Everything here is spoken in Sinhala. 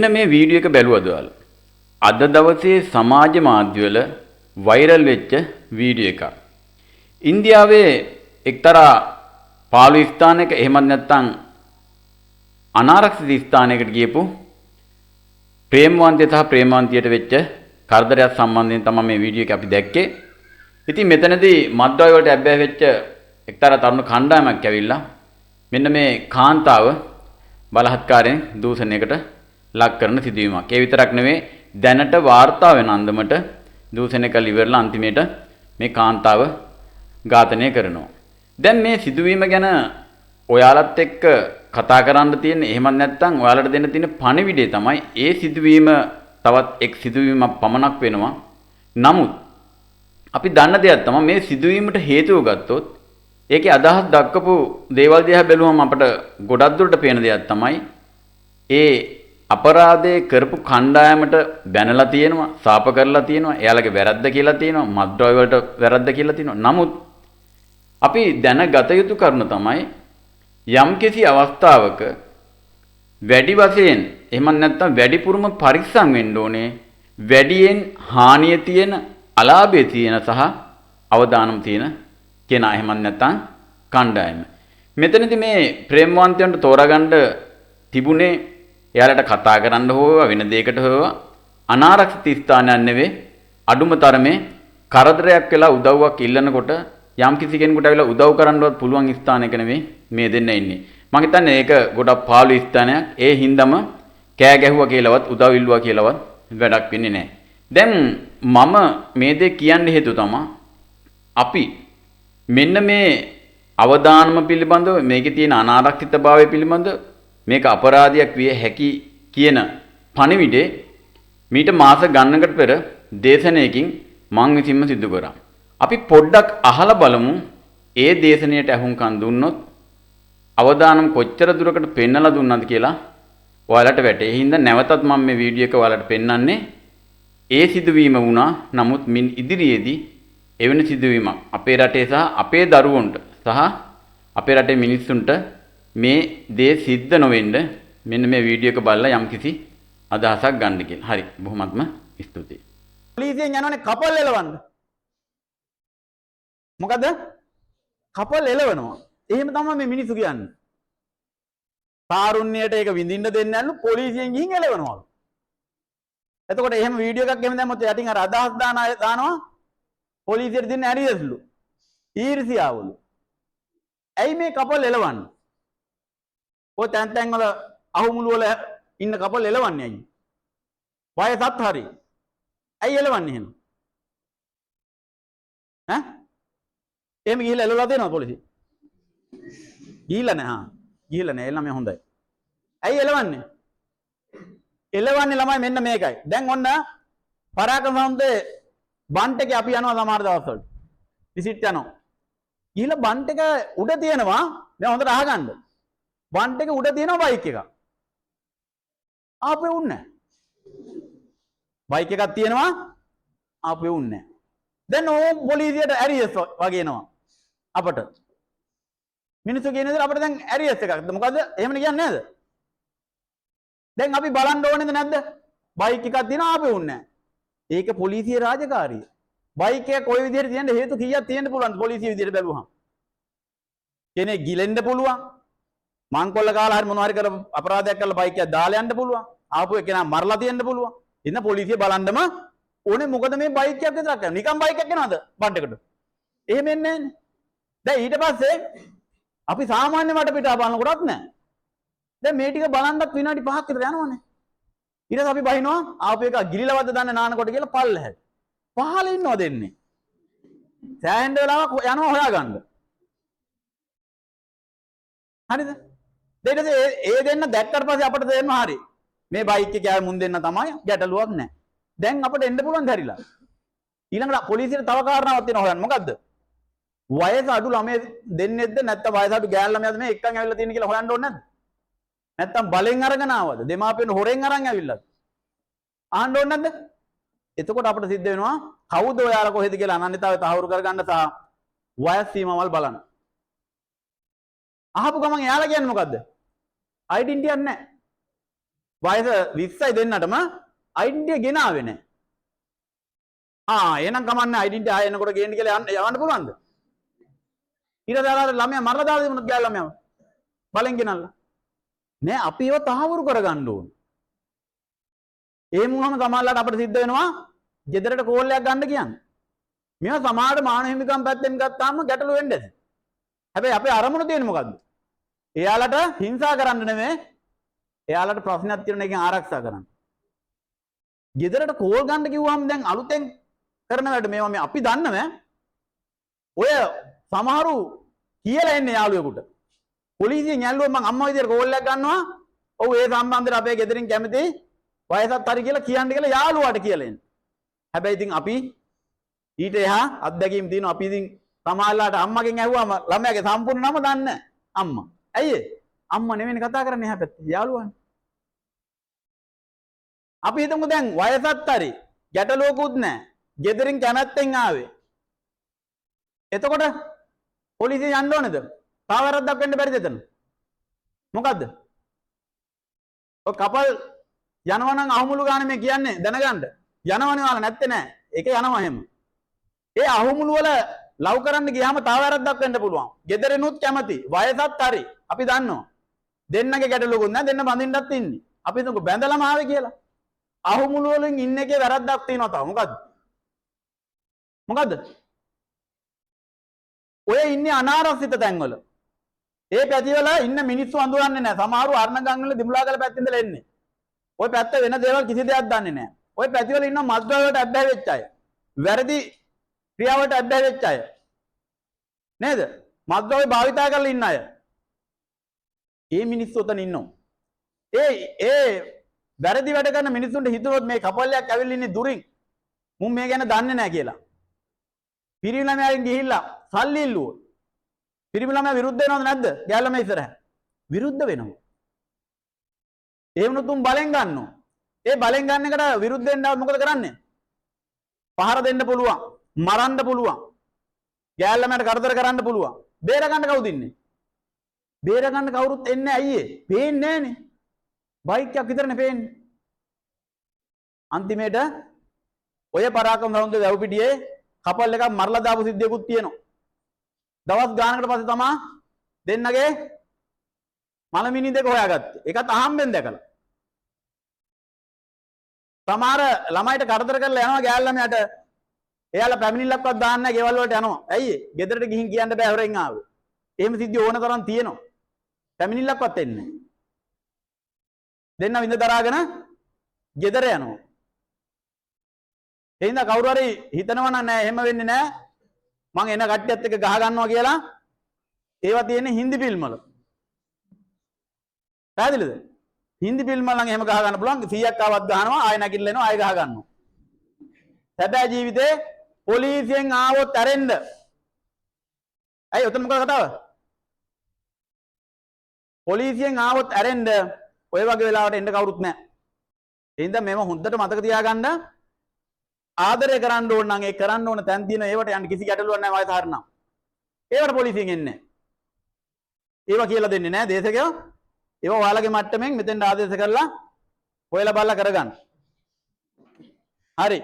මෙන්න මේ වීඩියෝ එක බැලුවද ඔයාලා? අද දවසේ සමාජ මාධ්‍යවල වෛරල් වෙච්ච වීඩියෝ එකක්. ඉන්දියාවේ එක්තරා පාළු ස්ථානයක එහෙමත් නැත්නම් අනාරක්ෂිත ස්ථානයකට ගියපු ප්‍රේමවන්තය සහ ප්‍රේමවන්තියට වෙච්ච කරදරයක් සම්බන්ධයෙන් තමයි මේ වීඩියෝ එක අපි දැක්කේ. ඉතින් මෙතනදී මත්ද්‍රව්‍ය වලට ඇබ්බැහි වෙච්ච එක්තරා තරුණ කණ්ඩායමක් ඇවිල්ලා මෙන්න මේ කාන්තාව බලහත්කාරයෙන් දූෂණයකට ලක් කරන සිදුවීමක්. ඒ විතරක් නෙවෙයි දැනට වාර්තා වෙන අන්දමට දූෂණය කළ ඉවරලා අන්තිමේට මේ කාන්තාව ඝාතනය කරනවා. දැන් මේ සිදුවීම ගැන ඔයාලත් එක්ක කතා කරන්න තියෙන එහෙමත් නැත්නම් ඔයාලට දෙන්න තියෙන පණිවිඩය තමයි ඒ සිදුවීම තවත් එක් සිදුවීමක් පමණක් වෙනවා. නමුත් අපි දන්න දෙයක් තමයි මේ සිදුවීමට හේතුව ගත්තොත් ඒකේ අදහස් දක්වපු දේවල් දිහා බැලුවම අපට ගොඩක් දුරට පේන දෙයක් තමයි ඒ අපරාධය කරපු කණ්ඩායමට බැනලා තියෙනවා, සාප කරලා තියෙනවා, එයාලගේ වැරද්ද කියලා තියෙනවා, මත්ද්‍රව්‍ය වලට වැරද්ද කියලා තියෙනවා. නමුත් අපි දැනගත යුතු කරුණ තමයි යම්කිසි අවස්ථාවක වැඩි වශයෙන් එහෙම නැත්නම් වැඩිපුරම පරිස්සම් වෙන්න ඕනේ වැඩියෙන් හානිය තියෙන, අලාභය තියෙන සහ අවදානම් තියෙන කෙනා එහෙම නැත්නම් කණ්ඩායම. මෙතනදී මේ ප්‍රේමවන්තයන්ට තෝරාගන්න තිබුණේ එයාලට කතා කරන්න හෝ වෙන දෙයකට හෝ අනාරක්ෂිත ස්ථානයක් නෙවෙයි, අඩුම තරමේ කරදරයක් වෙලා උදව්වක් ඉල්ලනකොට යම් කිසි කෙනෙකුට ඇවිල්ලා උදව් කරන්නවත් පුළුවන් ස්ථානයක නෙවෙයි මේ දෙන්න ඉන්නේ. මම හිතන්නේ ඒක ගොඩක් පාළු ස්ථානයක්. ඒ හින්දාම කෑ ගැහුවා කියලාවත් උදව් ඉල්ලුවා කියලාවත් වැඩක් වෙන්නේ නැහැ. දැන් මම මේ දේ කියන්න හේතුව තමයි අපි මෙන්න මේ අවදානම පිළිබඳව මේකේ තියෙන අනාරක්ෂිතභාවය පිළිබඳව මේක අපරාධයක් විය හැකි කියන පණිවිඩේ මීට මාස ගණනකට පෙර දේශනයකින් මං විසින්ම සිදු කරා. අපි පොඩ්ඩක් අහලා බලමු ඒ දේශනයට අහුම්කම් දුන්නොත් අවදානම් කොච්චර දුරකට පෙන්නලා දුන්නද කියලා ඔයාලට වැටේ. ඒ හින්දා නැවතත් මම මේ වීඩියෝ එක ඔයාලට පෙන්නන්නේ ඒ සිදුවීම වුණා. නමුත් මින් ඉදිරියේදී එවැනි සිදුවීමක් අපේ රටේ සහ අපේ දරුවන්ට සහ අපේ රටේ මිනිස්සුන්ට මේ දේ සිද්ධ නොවෙන්න මෙන්න මේ වීඩියෝ එක බලලා යම්කිසි අදහසක් ගන්න කියලා. හරි, බොහොමත්ම ස්තුතියි. පොලිසියෙන් යනවනේ කපල් එලවන්න. මොකද? කපල් එලවනවා. එහෙම තමයි මේ මිනිස්සු කියන්නේ. තාරුණ්‍යයට ඒක විඳින්න දෙන්නේ නැල්ලු පොලිසියෙන් ගිහින් එලවනවලු. එතකොට එහෙම වීඩියෝ එකක් එහෙම දැම්මොත් යටින් අර අදහස් දානවා පොලිසියට දෙන්න ඇරියස්ලු. ඊර්ෂියාවලු. ඇයි මේ කපල් එලවන්නේ? ඔය තැන් වල අහුමුළු වල ඉන්න කපල් එලවන්නේ ඇයි? වයසත් හරි. ඇයි එලවන්නේ එහෙම? ඈ? එහෙම ගිහිල්ලා එලවලා දෙනවද පොලිසිය? ගිහිල්ලා නැහැ. ගිහිල්ලා නැහැ. එළම හොඳයි. ඇයි එලවන්නේ? එලවන්නේ ළමයි මෙන්න මේකයි. දැන් ඔන්න පරාක්‍රම සමුදේ බන්ට් එකේ අපි යනවා සමහර දවස්වල. විසිට් යනවා. ගිහිල්ලා බන්ට් එක උඩ තියෙනවා. දැන් හොඳට අහගන්න. බන්ට් එක උඩ තියෙනවා බයික් එකක්. ආපෙ උන්නේ නැහැ. බයික් එකක් තියෙනවා ආපෙ උන්නේ නැහැ. දැන් ඕ පොලිසියට ඇරියස් වගේ එනවා අපට. මිනිස්සු කියන දේ අපිට දැන් ඇරියස් එකක්ද මොකද? එහෙමනේ කියන්නේ නේද? දැන් අපි බලන්න ඕනේද නැද්ද? බයික් එකක් තියෙනවා ආපෙ උන්නේ නැහැ. ඒක පොලිසිය රාජකාරිය. බයික් එක කොයි විදිහට තියෙන්න හේතු කීයක් තියෙන්න පුළුවන්ද පොලිසිය විදිහට බැලුවහම? කෙනෙක් ගිලෙන්න පුළුවන්. මංකොල්ල කාලා හරි මොනවා හරි කර අපරාධයක් කරලා බයික් එක දාලා යන්න පුළුවන්. ආපු එකනා මරලා තියෙන්න පුළුවන්. ඉතින් පොලිසිය බලන්නම ඕනේ මොකද මේ බයික් එකක් විතරක් කරන්නේ. නිකන් බයික් එකක් එනවද බන්ට් එකට? එහෙම එන්නේ නැන්නේ. දැන් ඊට පස්සේ අපි සාමාන්‍ය වටපිටාව බලනකොටත් නැහැ. දැන් මේ ටික බලන්නත් විනාඩි 5ක් විතර යනවනේ. ඊට පස්සේ අපි බහිනවා ආපු එක ගිලිලවද්ද දන්නේ නානකොට කියලා පල්ලෙහැට. පහල ඉන්නව දෙන්නේ. සෑහෙන වෙලාවක් යනවා හොයාගන්න. හරිද? දෙන්නද ඒ දෙන්න දැක්කට පස්සේ අපිට තේරෙනවා හරි. මේ බයික් එකේ ආව මුන් දෙන්න තමයි ගැටලුවක් නැහැ. දැන් අපිට එන්න පුළුවන් දැරිලා. ඊළඟට පොලිසියට තව කාරණාවක් තියෙනවා හොයන්න. මොකද්ද? වයස අඩු ළමයි දෙන්නෙක්ද නැත්නම් වයස අඩු ගෑල් ළමයාද මේ එක්කන් ඇවිල්ලා තියෙන කියලා හොයන්න ඕනේ නැද්ද? නැත්නම් බලෙන් අරගෙන ආවද? දෙමාපියන් හොරෙන් අරන් ඇවිල්ලාද? ආන්න ඕනේ නැද්ද? එතකොට අපිට සිද්ධ වෙනවා කවුද ඔයාලා කොහෙද කියලා අනන්‍යතාවය තහවුරු කරගන්න සහ වයස් සීමාවල් බලන්න. අහපු ගමන් එයාලා කියන්නේ මොකද්ද? ඩෙන්ටිටියක් නැහැ. වයස 20යි දෙන්නටම ඩෙන්ටිටි ගෙනාවේ නැහැ. එහෙනම් කමන්නේ ඩෙන්ටිටි ආයෙ එනකොට ගේන්න කියලා යවන්න පුළුවන්ද? ඊට දාලා ළමයා මරලා දාලා දෙමුත් ගෑල් ළමයාව. බලෙන් ගෙනල්ලා. නෑ අපි ඒව තහවුරු කරගන්න ඕන. ඒ මුවම සමාජලට අපිට සිද්ධ වෙනවා ගෙදරට කෝල්ලයක් ගන්න කියන්නේ. මේවා සමාජ මානව හිමිකම් පැත්තෙන් ගත්තාම ගැටලු වෙන්නේ නැහැ. හැබැයි අපේ අරමුණ තියෙන්නේ මොකද්ද? එයාලට හිංසා කරන්න නෙමෙයි. එයාලට ප්‍රශ්නයක් තියෙන එකෙන් ආරක්ෂා කරන්න. ගෙදරට කෝල් ගන්න කිව්වම දැන් අලුතෙන් කරන වැඩ මේවා මේ අපි දන්නව. ඔය සමහරු කියලා එන්නේ යාළුවෙකුට. පොලිසියෙන් ඇල්ලුවම මං අම්මා විදියට කෝල් එකක් ගන්නවා. ඔව් ඒ සම්බන්ධයෙන් අපේ ගෙදරින් කැමති වයසත් හරි කියලා කියන්න කියලා යාළුවාට කියලා එන්නේ. හැබැයි ඉතින් අපි ඊට එහා අත්දැකීම් තියෙනවා. අපි ඉතින් සමහරලාට අම්මගෙන් ඇහුවාම ළමයාගේ සම්පූර්ණ නම දන්නේ නැහැ අම්මා. ඇයි ඒ? අම්මා නෙවෙයි කතා කරන්නේ එහා පැත්තේ යාළුවානේ. අපි හිතමු දැන් වයසත් හරි ගැටලුවකුත් නැහැ. ගෙදරින් කැමැත්තෙන් ආවේ. එතකොට පොලිසිය යන්න ඕනේද? තව වැරද්දක් වෙන්න බැරිද එතන? මොකද්ද? ඔය කපල් යනවා නම් අහුමුළු ගන්න මේ කියන්නේ දැනගන්න. යනවනේ වල නැත්තේ නෑ. ඒක යනවා එහෙම. ඒ අහුමුළු වල ලව් කරන්න ගියාම තව වැරද්දක් වෙන්න පුළුවන්. ගෙදරිනුත් කැමති. වයසත් හරි. අපි දන්නවා. දෙන්නගේ ගැටලුවකුත් නෑ. දෙන්න බඳින්නත් ඉන්නේ. අපි හිතමු බැඳලාම ආවේ කියලා. අහුමුළු වලින් ඉන්න එකේ වැරද්දක් තියෙනවා තව. මොකද්ද? මොකද්ද? ඔය ඉන්නේ අනාරක්ෂිත තැන්වල. ඒ පැතිවල ඉන්න මිනිස්සු අඳුරන්නේ නැහැ. සමහරව අර්ණගම් වල දිමුලාගල පැත්තෙන් ඉඳලා එන්නේ. ওই පැත්ත වෙන දේවල් කිසි දෙයක් දන්නේ නැහැ. ওই පැතිවල ඉන්න මත්ද්‍රව්‍ය වලට අබ්බැහි වෙච්ච අය. වැරදි ක්‍රියාවලට අබ්බැහි වෙච්ච අය. නේද? මත්ද්‍රව්‍ය භාවිතා කරලා ඉන්න අය. ඒ මිනිස්සු උතන ඉන්නවා. ඒ වැරදි වැඩ කරන මිනිස්සුන්ට හිතුවොත් මේ කපල්ලයක් ඇවිල්ලා ඉන්නේ දුරින්. මුන් මේ ගැන දන්නේ නැහැ කියලා. පිරිමි ළමයාගෙන් ගිහිල්ලා සල්ලි ඉල්ලුවොත් පිරිමි ළමයා විරුද්ධ වෙනවද නැද්ද? ගෑල් ළමයා ඉස්සරහ විරුද්ධ වෙනවා. ඒ වුණොත් උන් බලෙන් ගන්නවා. ඒ බලෙන් ගන්න එකට විරුද්ධ වෙන්න මොකද කරන්නේ? පහර දෙන්න පුළුවන්, මරන්න පුළුවන්. ගෑල් ළමයාට කරදර කරන්න පුළුවන්. බේර ගන්න කවුද ඉන්නේ? බේර ගන්න කවුරුත් එන්නේ ඇයි ඒ? පේන්නේ නැහනේ. බයික් එකක් විතරනේ පේන්නේ. අන්තිමේට ඔය පරාක්‍රම සමුද්‍ර වැව්පිටියේ කපල් එකක් මරලා දාපු සිද්ධියකුත් තියෙනවා. දවස් ගානකට පස්සේ තමයි දෙන්නගේ මලමිනි දෙක හොයාගත්තේ. ඒකත් අහම්බෙන් දැකලා. සමහර ළමයිට කරදර කරලා යනවා ගෑල් ළමයාට. එයාලා පැමිණිල්ලක්වත් දාන්න නැහැ ගෙවල් වලට යනවා. ඇයි ඒ? ගෙදරට ගිහින් කියන්න බෑ හොරෙන් ආවේ. එහෙම සිද්ධි ඕන තරම් තියෙනවා. පැමිණිල්ලක්වත් එන්නේ නැහැ. දෙන්න විඳ දරාගෙන ගෙදර යනවා. එහෙනම් කවුරු හරි හිතනවා නෑ එහෙම වෙන්නේ නෑ මං එන කට්ටියත් එක්ක ගහ ගන්නවා කියලා. ඒවා තියෙන්නේ හින්දි ෆිල්ම් වල. පැහැදිලිද? හින්දි ෆිල්ම් වල නම් එහෙම ගහ ගන්න පුළුවන්. 100ක් ආවත් ගහනවා ආයෙ නැගිටලා එනවා ආයෙ ගහ ගන්නවා. සැබෑ ජීවිතේ පොලිසියෙන් ආවොත් ඇරෙන්න. ඇයි ඔතන මොකද කතාව? පොලිසියෙන් ආවොත් ඇරෙන්න ඔය වගේ වෙලාවට එන්න කවුරුත් නෑ. එහෙනම් මේව හොඳට මතක තියාගන්න. ආදරය කරන්න ඕන නම් ඒ කරන්න ඕන තැන් තියෙන ඒවට යන්න කිසි ගැටලුවක් නැහැ වයස හරිනම්. ඒවට පොලිසියෙන් එන්නේ නැහැ. ඒවා කියලා දෙන්නේ නැහැ දේශකයෝ. ඒවා ඔයාලගේ මට්ටමින් මෙතෙන්ට ආදේශ කරලා ඔයලා බලලා කරගන්න. හරි.